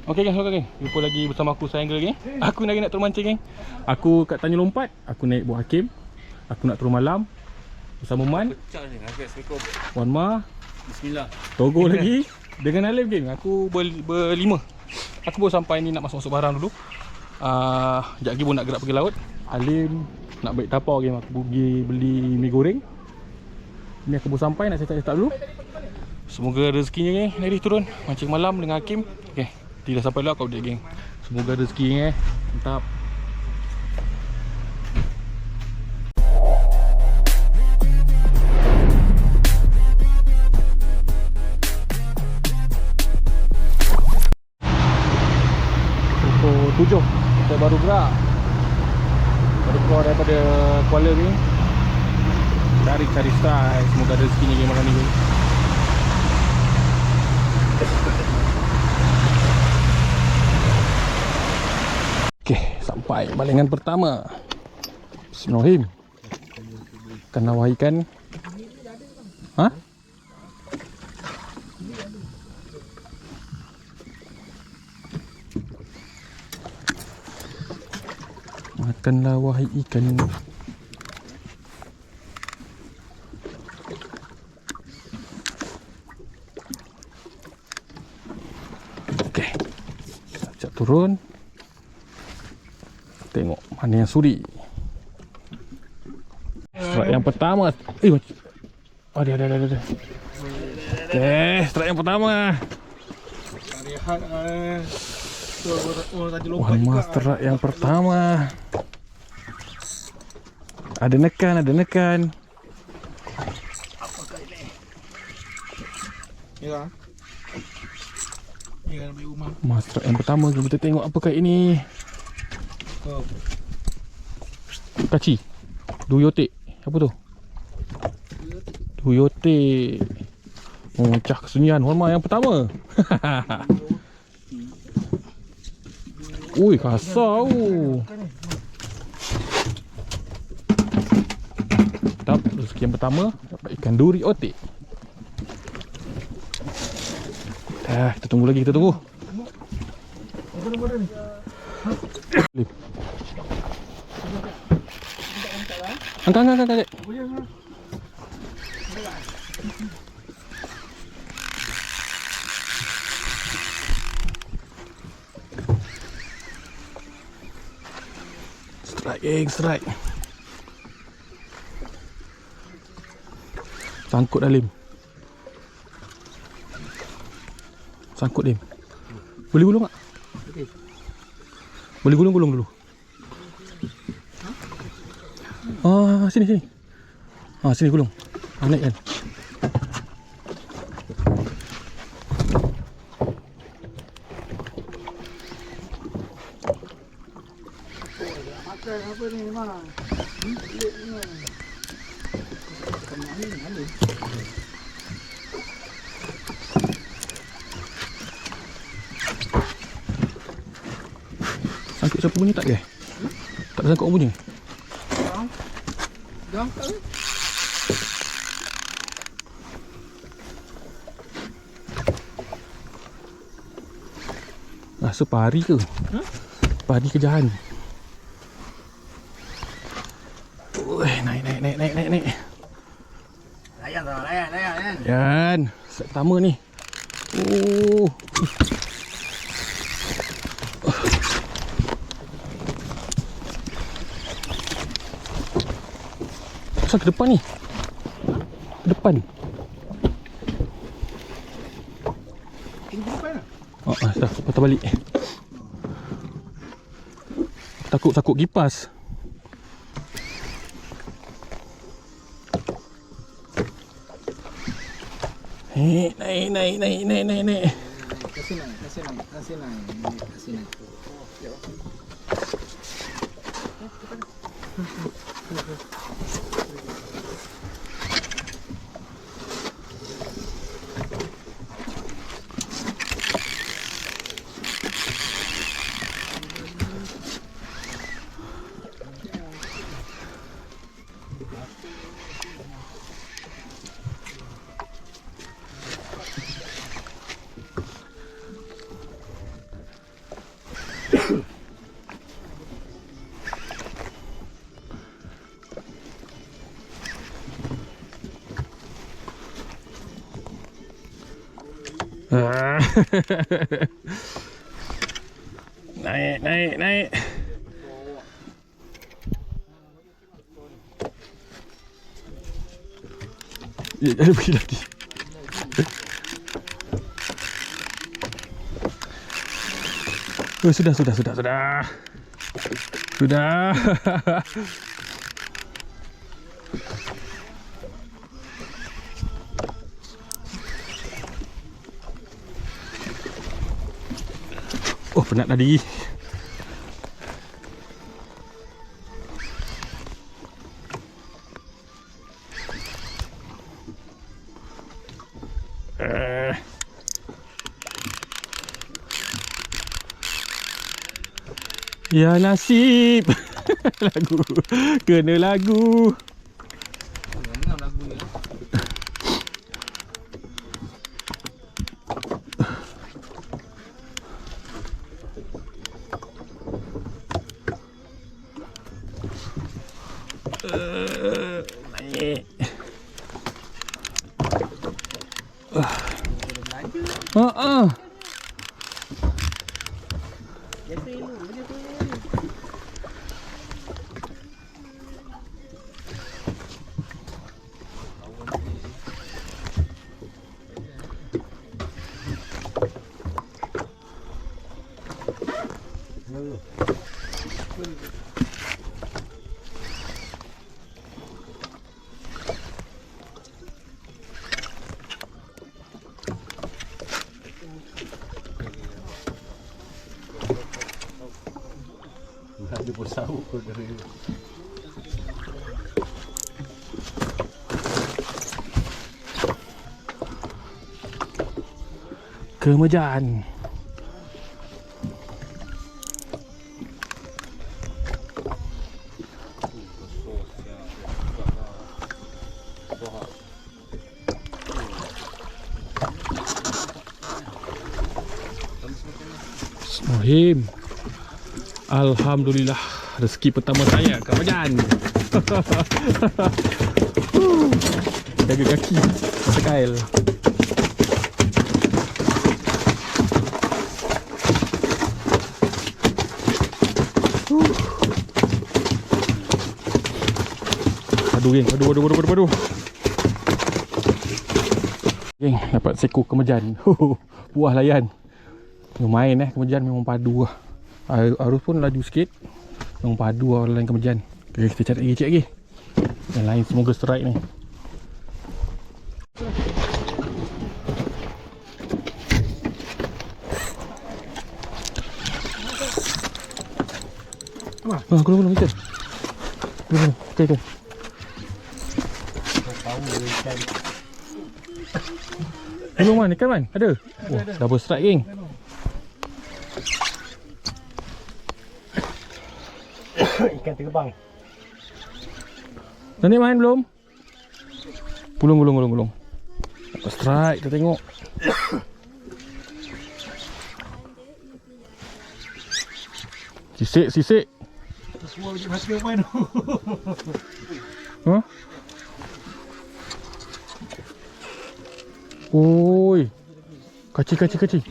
Okey geng, okey geng. Jumpa lagi bersama aku Triangle geng. Aku lagi nak turun mancing geng. Aku kat Tanjung Lompat, aku naik buat Hakim. Aku nak turun malam bersama Man, Wan Ma, Bismillah. Togo lagi dengan Alif geng. Aku berlima. Aku baru sampai ni nak masuk barang dulu. Sekejap lagi pun nak gerak pergi laut. Alim nak balik tapau geng. Aku pergi beli mi goreng. Ni aku baru sampai, nak cetak-cetak dulu. Semoga rezekinya geng, dari turun mancing malam dengan Hakim. Okay, tidak sampai lah kau dia geng. Semoga rezeki mantap. Pukul 7 kita baru gerak. Baru keluar daripada Kuala ni. Cari style. Semoga rezekinya geng malam ni geng. Okey, sampai balingan pertama. Bismillahirrahmanirrahim. Akan nawah ikan. Ha? Makan lawah ikan. Okey. Sekejap turun. Tengok mana yang suri. Strike yang pertama. Ada. Okey, strike yang pertama. Wan Ma strike yang pertama. Ada nekan. Apakah ini? Ya. Ini kan beli rumah. Strike yang pertama, kita tengok apakah ini. Kaci. Duyote. Apa tu? Duyote. Oh, cah kesunyian Wan Ma yang pertama. Ui, kasar. Mantap, rezeki yang pertama dapat ikan duri otik. Kita tunggu lagi, kita tunggu. Angkat. Strike. Sangkut Alim. Sangkut Lim. Boleh gulung tak? Okey. Boleh gulung dulu. Sini. Sini gulung. Naik kan. Apa ni memang? Pelik ni. Kena ni. Sangkut siapa punya tak ke? Tak ada sangkut orang punya? Jangan tak. Rasa pari ke? Pari kejahan. Naik. Layan. Yan, set pertama ni. Pasal ke depan ni. Ke depan. Dah, patah balik. Takut kipas. Naik. Kasih naik. Ah. Naik, naik, naik. Ya, ada pergi lagi. Oh, sudah. Sudah. Oh, penat tadi. Ya nasib. Lagu. Kena lagu. Dengar lagu ni. Naik. Haa. Biasa lu macam tu. Ada bersau ke dari Kemejan. Bismillahirrahmanirrahim. Alhamdulillah, rezeki pertama saya Kemejan. Jaga kaki masa kail. Aduh geng, aduh. Geng, dapat seko Kemejan. Buah layan. Lumayan Kemejan memang padu lah. Arus pun laju sikit. Memang padu lah layan Kemejan. Okay, kita cari lagi, cek lagi. Yang lain semoga strike ni. Belum kita. Belum. Okay. Belum man, ikan man? Ada? Oh, double strike geng. ikan terbang. Dah ni main belum? Belum. Double strike, kita tengok. Sisik. Semua biji mati main. Ha? Oi. Kacil.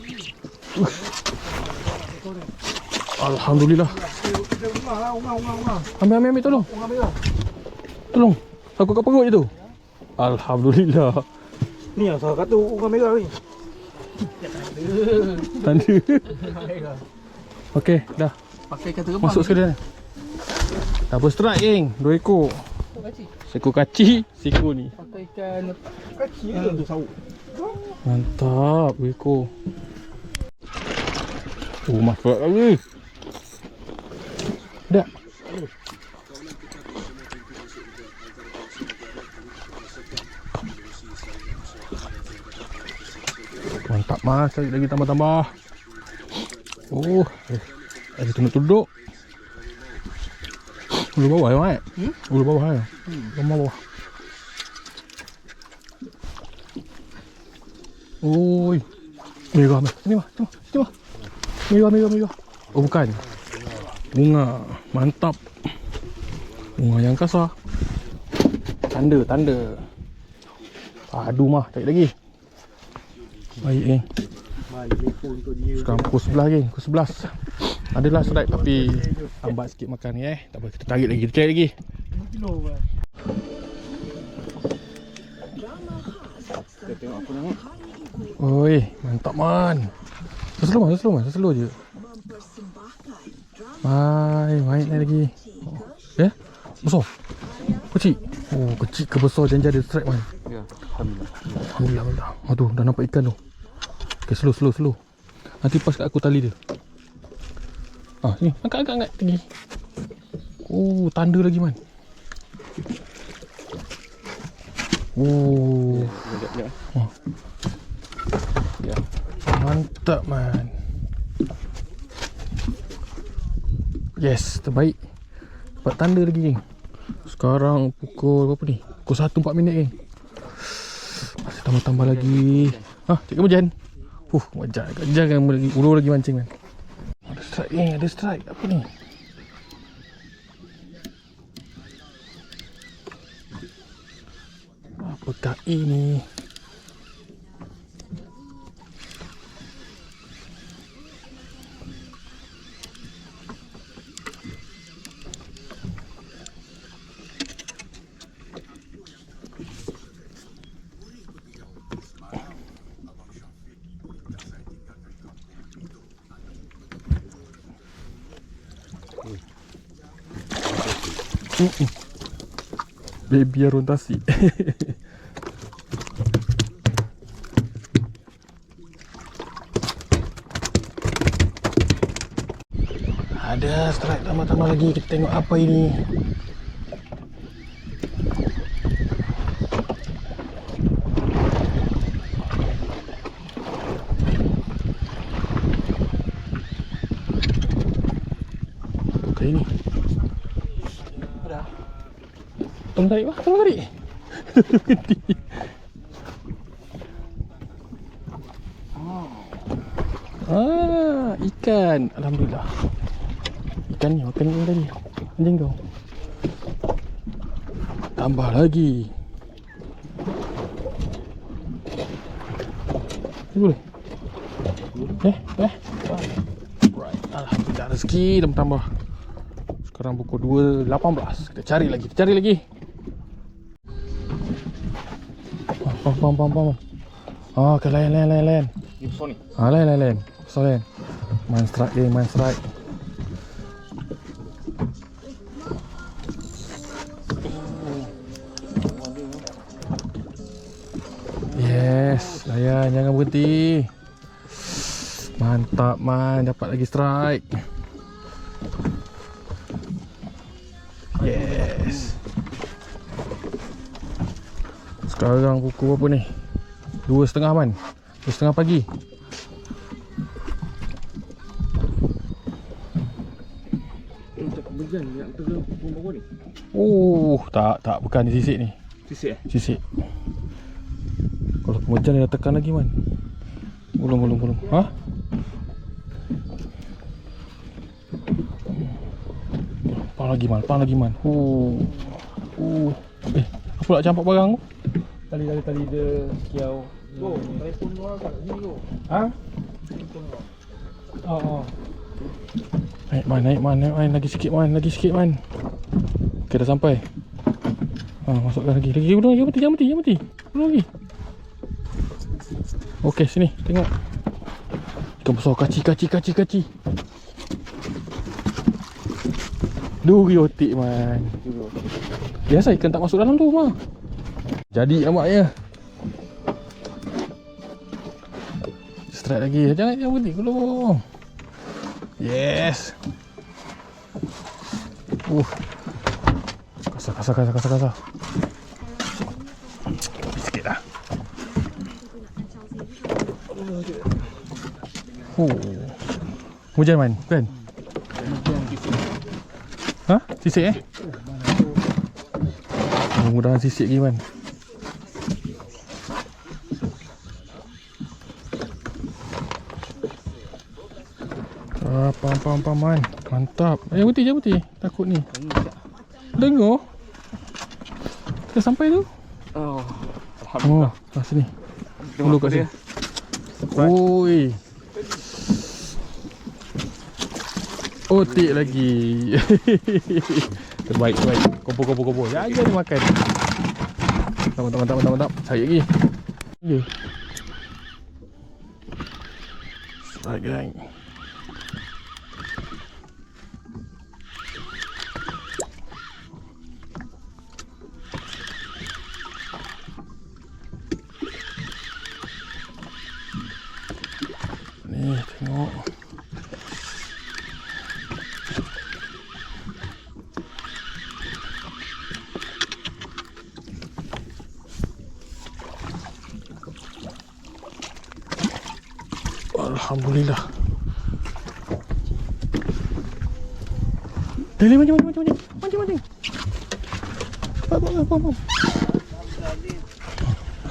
Alhamdulillah. Ambil tolong. Tolong. Aku kat perut je tu. Alhamdulillah. Ni yang salah kata orang merah ni. Tanda. Okey, dah. Pakai ikan terbang. Masuk sekalian. Double strike geng, 2 ekor. Seko kacil, seko ni. Pakai ikan Kecil tu sauk. Mantap, 2 ekor. Oh, masuk lagi. Dah. Mantap mas, lagi tambah-tambah. Oh, lagi tunduk-tunduk. Ulu bawah ya, Mat? Ulu bawah ya? Bawah. Oi. Merah, Mas. Sini, Mas. Merah. Oh, bukan. Bunga. Mantap. Bunga yang kasar. Tanda. Padu mah, cari lagi. Baik geng. Mari lepo untuk dia. Sekarang pukul 11 geng, pukul 11. Adalah strike tapi lambat sikit makan ni Tak apa, kita tarik lagi, kita cari lagi. 5 kilo kan. Kita tengok apa nama. Oi, mantap man. Slow je. Main lagi. Ya? Besar. Kecil. Oh, kecil ke besar jangan ada strike man. Ya, alhamdulillah. Alhamdulillah. Aduh, dah nampak ikan tu. Okay, slow. Nanti pas kat aku tali dia. Ni, angkat tinggi. Oh, tanda lagi man. Oh. Ya. Mantap man. Yes, terbaik. Dapat tanda lagi geng. Sekarang pukul berapa ni? Pukul 1:04 geng. Masih tambah-tambah lagi. Cikgu hujan. Jangan lagi ulur lagi mancing man. Ada strike geng, ada strike. Apa ni? Apakah ini? Baby orientasi. Ada strike tambah-tambah lagi. Kita tengok apa ini. Apa ini? Tolong tarik. Ikan. Alhamdulillah. Ikan ni makan ikan tadi. Anjing kau. Tambah lagi. Boleh? Right. Alhamdulillah rezeki dah bertambah. Sekarang pukul 2.18. Kita cari lagi. Pam. Okay, lain. Ni besar ni. Lain. Besar. Main strike. Yes, layan, jangan berhenti. Mantap man, dapat lagi strike. Yes. Sekarang pukul berapa ni? 2.30 man. 2.30 pagi. Hujan yang terang pukul berapa ni? Tak, bukan ni sisik ni. Sisik. Kalau hujan dia dah tekan lagi man. Belum. Pang lagi man. Apa nak campak barang tu? Tali dia kiau. Telefon luar kat sini tu. Naik man. Lagi sikit man. Okay, dah sampai. Masukkan lagi. Jangan mati. Belum lagi. Okey, sini. Tengok. Ikan besar. Kaci. Duri otik man. Biasa ikan tak masuk dalam tu mah. Jadi amaknya. Strike lagi. Jangan berhenti dulu. Yes. Kasar. Sikit dah. Hujan man, kan? Sisik mudah-mudahan sisik lagi man. Pam man. Mantap. Berhenti. Takut ni. Dengar. Kita sampai tu. Alhamdulillah. Sini. Dulu kat sini. Oi. Otik lagi. Terbaik. Kumpul. Ya, dia makan. Mantap. Cari lagi. Ya. Strike gang. Ni tengok. Alhamdulillah. Dali mancing. Bom.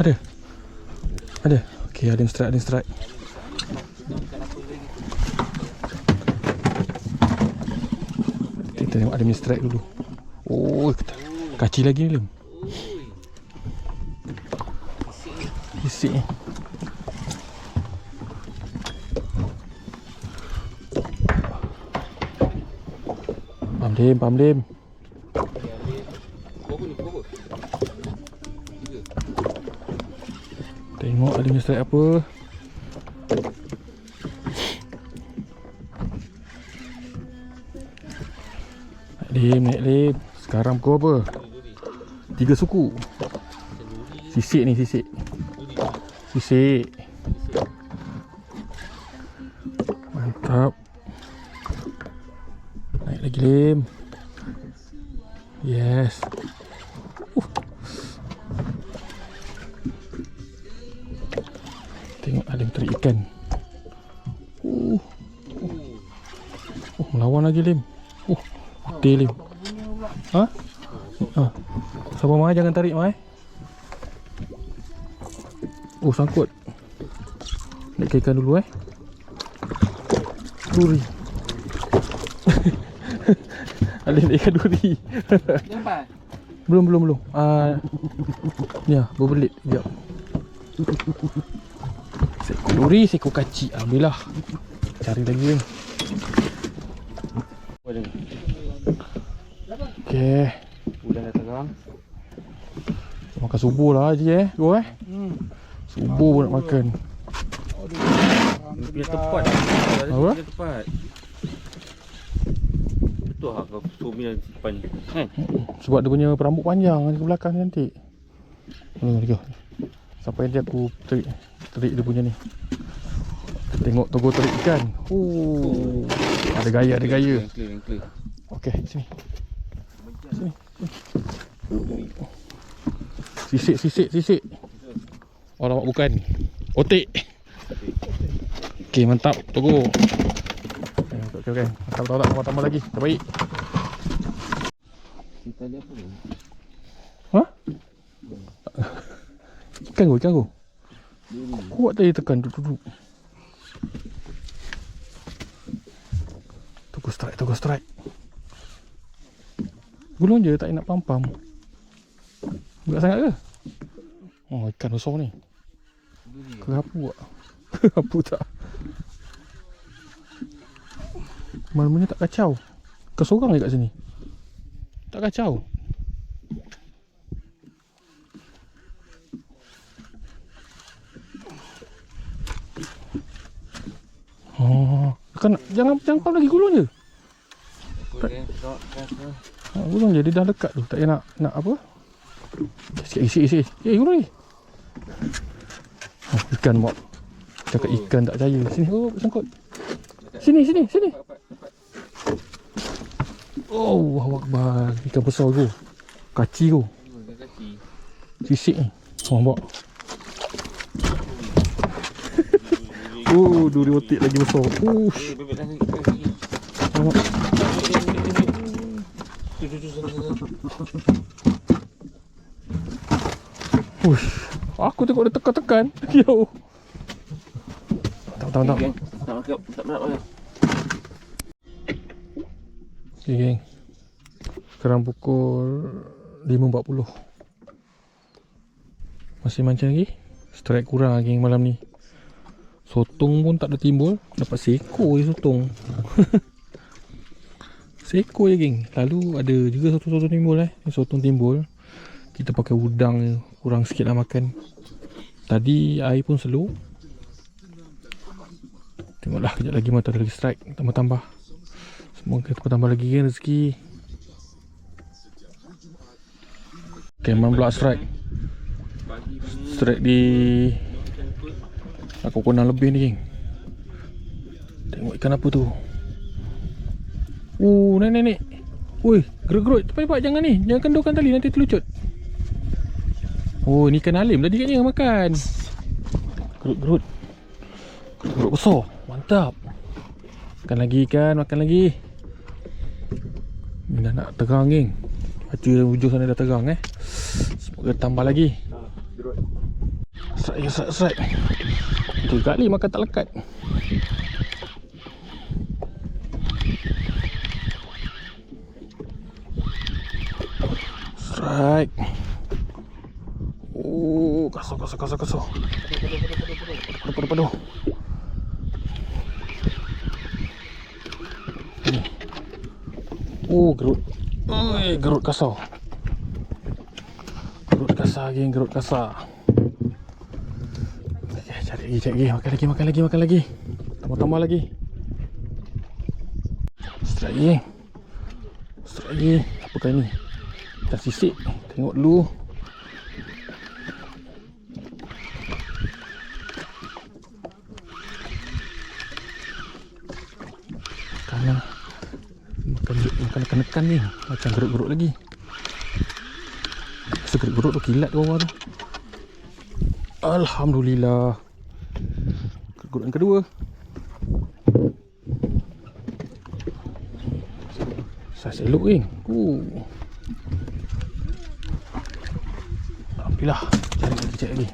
Ada. Okey, ada strike. Kita tengok ada strike dulu. Oh, kaci lagi ni, Lim. Isik ni. Pam Lim. Tengok ada strike apa. Naik Lim. Sekarang pukul apa? 3 suku. Sisik ni. Mantap. Naik lagi, Lim. Yes. Tengok Alim tarik ikan. Melawan lagi, Lim. Putih, Lim. Ha? Sabar, Mai. Jangan tarik, Mai. Sangkut. Naik ikan dulu, Duri. Alim naik ikan duri. Nampak? Belum. Ya, berbelit. Sekejap. Seekor duri, seekor kaci. Alhamdulillah. Cari lagi, Lim. Okey. Bulan dah terang. Makan subuh lah Haji Go Subuh pun nak makan. Dia punya tempat. Apa? Dia tempat. Betul lah kau suami dan simpan kan? Sebab dia punya rambut panjang di belakang ni cantik. Sampai nanti aku terik dia punya ni. Tengok Togo terik ikan. Ada gaya. Yang clear. Okey, sini. Sisik. Alamak, bukan. Otik. Okey, mantap Togo. Okey. Tambah lagi. Terbaik. Kita ni apa ni? Ha? Ikan go. Kuat tadi tekan duduk. Togo strike. Gulung je, tak nak pam-pam. Berat sangat ke? Ikan besar ni. Kerapu tak? Kerapu tak? Mana-mana tak kacau. Kau seorang je kat sini. Tak kacau. Kan jangan pam lagi, gulung je. Gulung je, dia dah dekat tu. Tak payah nak apa? Isi. Gulung ni. Ikan mak. Cakap ikan tak percaya. Sini, sangkut. Sini. Allahu Akbar. Ikan besar tu. Kaci tu. Sisik ni. Nampak? Duri otik lagi besar. Nampak? Aku tengok dia tekan-tekan. Yo. Tak. Tak nak. Okay, geng. Sekarang pukul 5.40. Masih mancing lagi. Strike kurang lagi malam ni. Sotong pun tak ada timbul. Dapat seekor je sotong. Seekor je geng. Lalu ada juga sotong-sotong timbul sotong timbul. Kita pakai udang je. Kurang sikit lah makan. Tadi air pun slow. Tengoklah kejap lagi mata ada lagi strike. Tambah-tambah. Semoga tambah lagi kan rezeki. Keman pula strike. Strike di aku kurang lebih ni geng. Tengok ikan apa tu. Naik. Ui, gerut-gerut. Cepat jangan ni. Jangan kendurkan tali nanti terlucut. Ni ikan alim tadi katnya makan. Gerut-gerut. Gerut besar. Mantap. Makan lagi ikan, makan lagi. Ni dah nak terang geng. Baca hujung sana dah terang Semoga tambah lagi. Strike. 3 kali makan tak lekat. Strike. Kasar. Padu. Gerut. Gerut kasar. Gerut kasar. Okay, cari lagi. Makan lagi. Tambah lagi. Strike lagi. Apakah ini? Kita sisik. Tengok dulu. Makan ni. Macam gerut-gerut lagi. Gerut-gerut tu kilat ke bawah tu. Alhamdulillah. Gerut yang kedua. Saiz elok geng. Alhamdulillah. Cari lagi.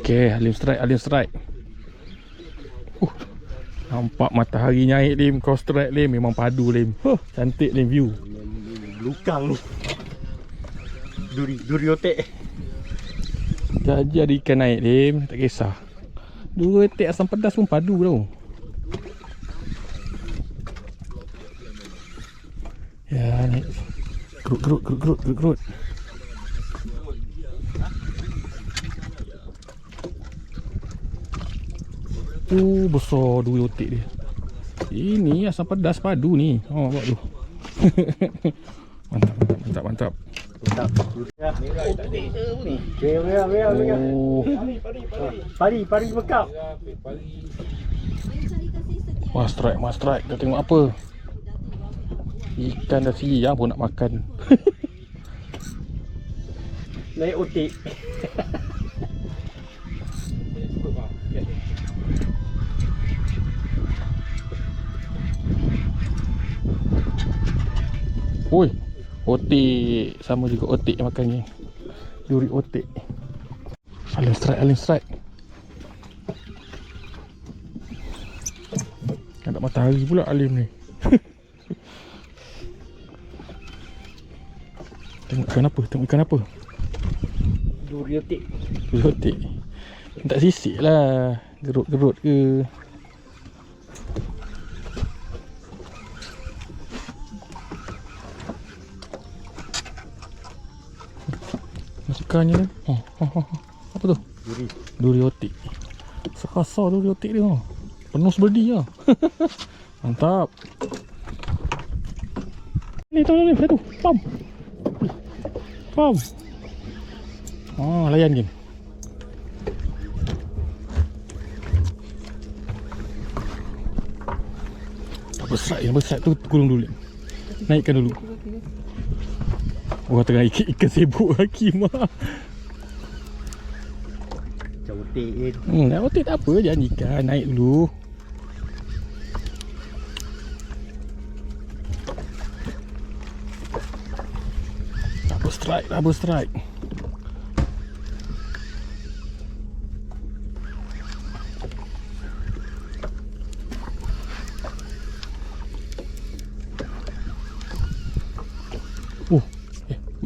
Okay, Alim strike. Nampak matahari naik Lim. Kau strike Lim. Memang padu Lim. Cantik Lim view. Lukang ni. Duri otek. Jadi ada ikan naik Lim. Tak kisah. Duri otek asam pedas pun padu tau. Ya naik. Gerut. Besar duri otek dia. Ini asam pedas padu ni. Buat tu. Mantap. Pari bekap. Mas strike. Kita tengok apa. Ikan dah siang pun nak makan. Naik otik. Otik. Sama juga otik makan ni. Duri otik. Alim strike. Ada matahari pula Alim ni. Tengok ikan apa? Duri otik. Tak sisik lah. Gerut ke. Ikannya apa tu? Duri otik. Sekasar duri otik dia. Penuh sebeldi lah. Mantap. Ni tolong ni satu. Pam. Layan game. Yang besar tu gulung dulu. Naikkan dulu. Tengah ikan sibuk Hakim lah. Macam otik je. Otik tak apa, jangan ikan. Naik dulu. Double strike.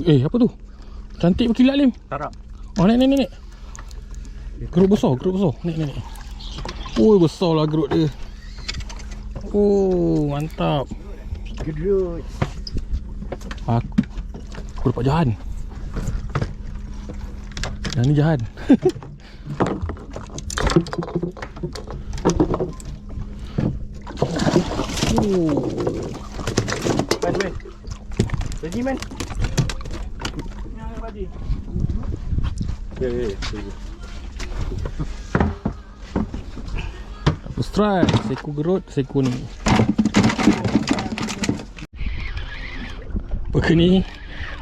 Apa tu? Cantik berkilat Lim. Tarak. Naik. Gerut besar, gerut besar. Naik. Oi, besar lah gerut dia. Oh, mantap. Gerut. Aku dapat jahan. Yang ni jahan. Man. Pergi man. Ya. Double strike. Seko gerut, seko ni. Apa ke ni?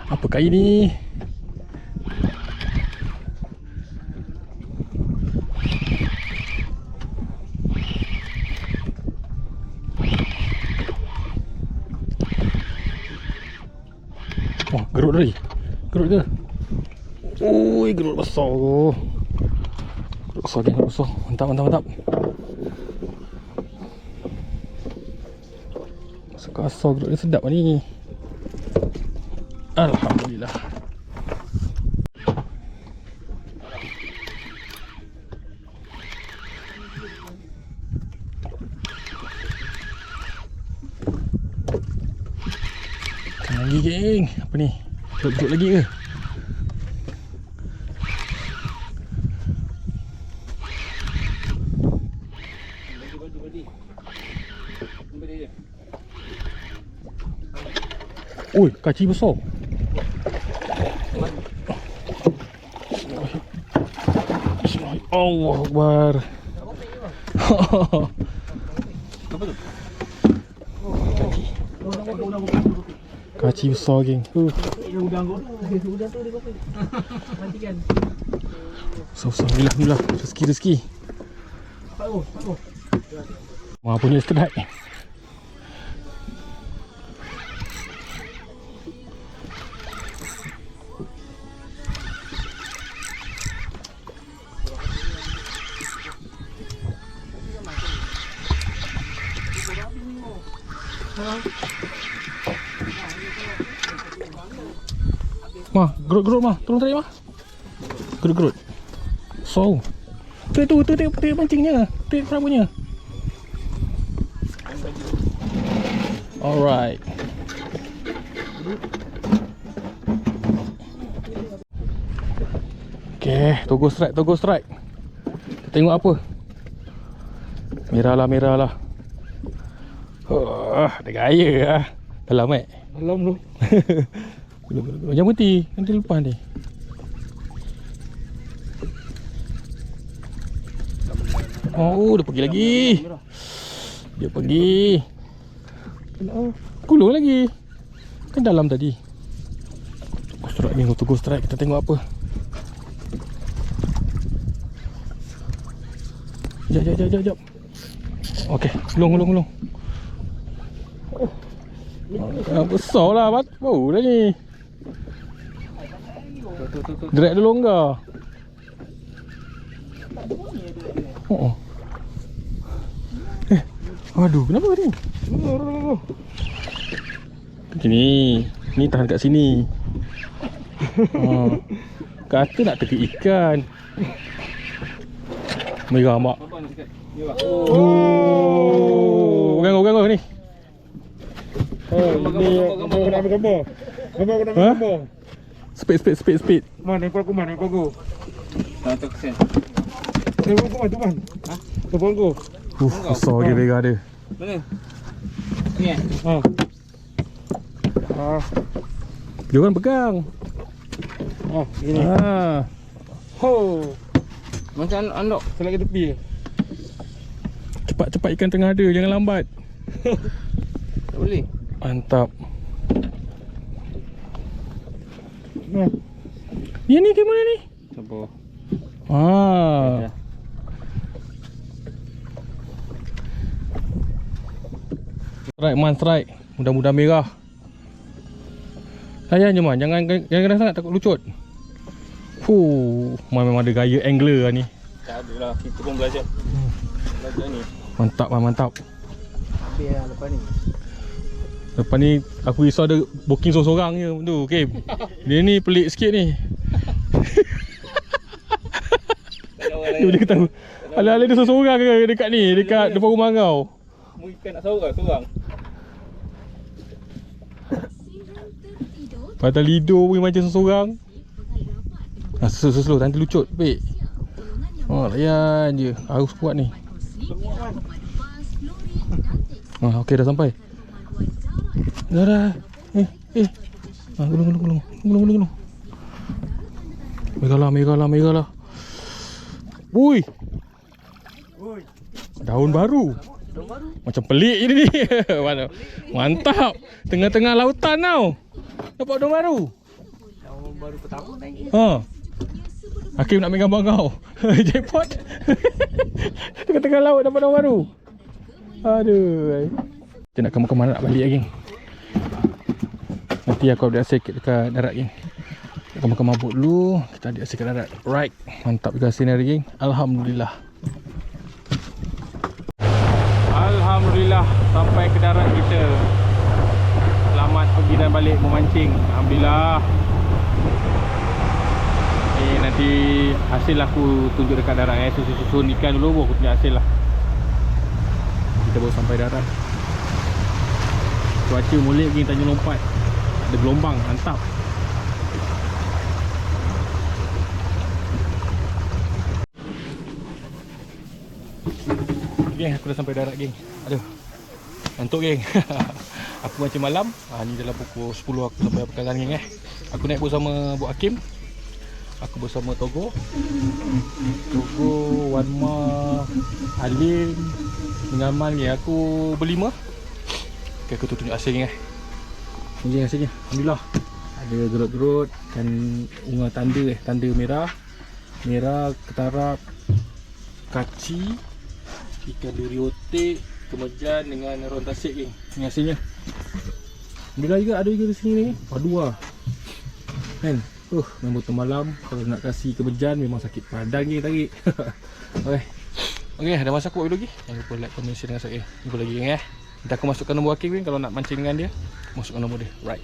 Apakah ini? Oh, gerut tadi. Gerut ke? Oi, gerut besar. Gerut besar, gerut besar. Mantap. Kasar gerut dia sedap ni. Alhamdulillah. Lagi geng. Apa ni? Gerut lagi ke? Oi, kaci besar. Allahu Akbar. Apa tu? Kaci besar geng. Besar. Alhamdulillah. Rezeki. Wah, punya strike. Mah, gerut mah. Tolong tarik mah. Gerut. So. Tu pancingnya. Tu perabunya. Alright. Okay, Togo strike. Kita tengok apa. Merah lah. Dah gaya lah. Dalam Dalam tu. Jangan berhenti. Nanti lepas ni. Oh, dia pergi lagi. Gulung lagi. Kan dalam tadi. Togo strike. Kita tengok apa. Jap. Okey, gulung. Besar lah. Bau dah ni. Drag dia longgar. Aduh, kenapa ni? Ni tahan kat sini. Kata nak teka ikan. Merah mak. Oh, ganggu ni. Ni kau nak ambil gambar. Gambar. Speed. Mana aku. Tak kesen. Telepon tu man. Telepon aku. Besar dia merah dia. Mana? Ni Dia orang pegang. Ini. Ho. Macam andok. Selak ke tepi. Cepat ikan tengah ada, jangan lambat. Tak boleh. Mantap. Ni ke mana ni? Sabar. Strike. Mudah-mudahan merah. Sayang je man, jangan gerak sangat, takut lucut. Memang ada gaya angler lah ni. Tak ada lah, kita pun belajar. Belajar ni. Mantap. Habis lah Lepas ni aku risau ada booking seorang-seorang je tu, okay. Dia ni pelik sikit ni. Dia boleh tahu. Ala-ala dia seorang ke dekat ni, dekat depan rumah kau. Mu ikan nak seorang. Patah lidur pun macam seorang. Slow, nanti lucut. Baik. Oh, layan je. Harus kuat ni. Okey, dah sampai. Dah. Gulung. Megalah. Ui. Daun baru. Macam pelik je ni. Mantap. Tengah-tengah lautan tau. Dapat daun baru. Daun baru pertama naik. Hakim nak ambil gambar kau. Jackpot. Tengah-tengah laut dapat daun baru. Aduh. Kita nak kemana nak balik lagi. Nanti aku update hasil dekat darat geng. Kita makan mabuk dulu. Kita update hasil kat darat. Right. Mantap juga hasil ni hari geng. Alhamdulillah. Alhamdulillah sampai ke darat kita. Selamat pergi dan balik memancing. Alhamdulillah. Nanti hasil aku tunjuk dekat darat susun ikan dulu baru aku tunjuk hasil lah. Kita baru sampai darat. Cuaca molek pergi Tanjung Lompat. Ada gelombang, mantap. Geng, aku dah sampai darat geng. Aduh, ngantuk geng. Aku macam malam. Ni dalam pukul 10 aku sampai Pekalan geng. Aku naik bersama Buk Hakim. Aku bersama Togo, Wanma, Alim dengan Man ni. Aku berlima. Okay, aku tunjuk hasil ni. Ini hasilnya. Alhamdulillah. Ada gerut-gerut dan unga tanda merah, ketarap, kaci, ikan duri otik, kemejan dengan ron tasik geng. Ini hasilnya. Alhamdulillah juga ada juga di sini ni. Padu lah. Kan? Memang betul malam. Kalau nak kasih kemejan memang sakit padang je tarik. Okey, ada masa aku buat lagi. Jangan lupa like, comment, share dengan saya. Jumpa lagi geng. Nanti aku masukkan nombor Hakim kalau nak mancing dengan dia. Masukkan nombor dia. Right.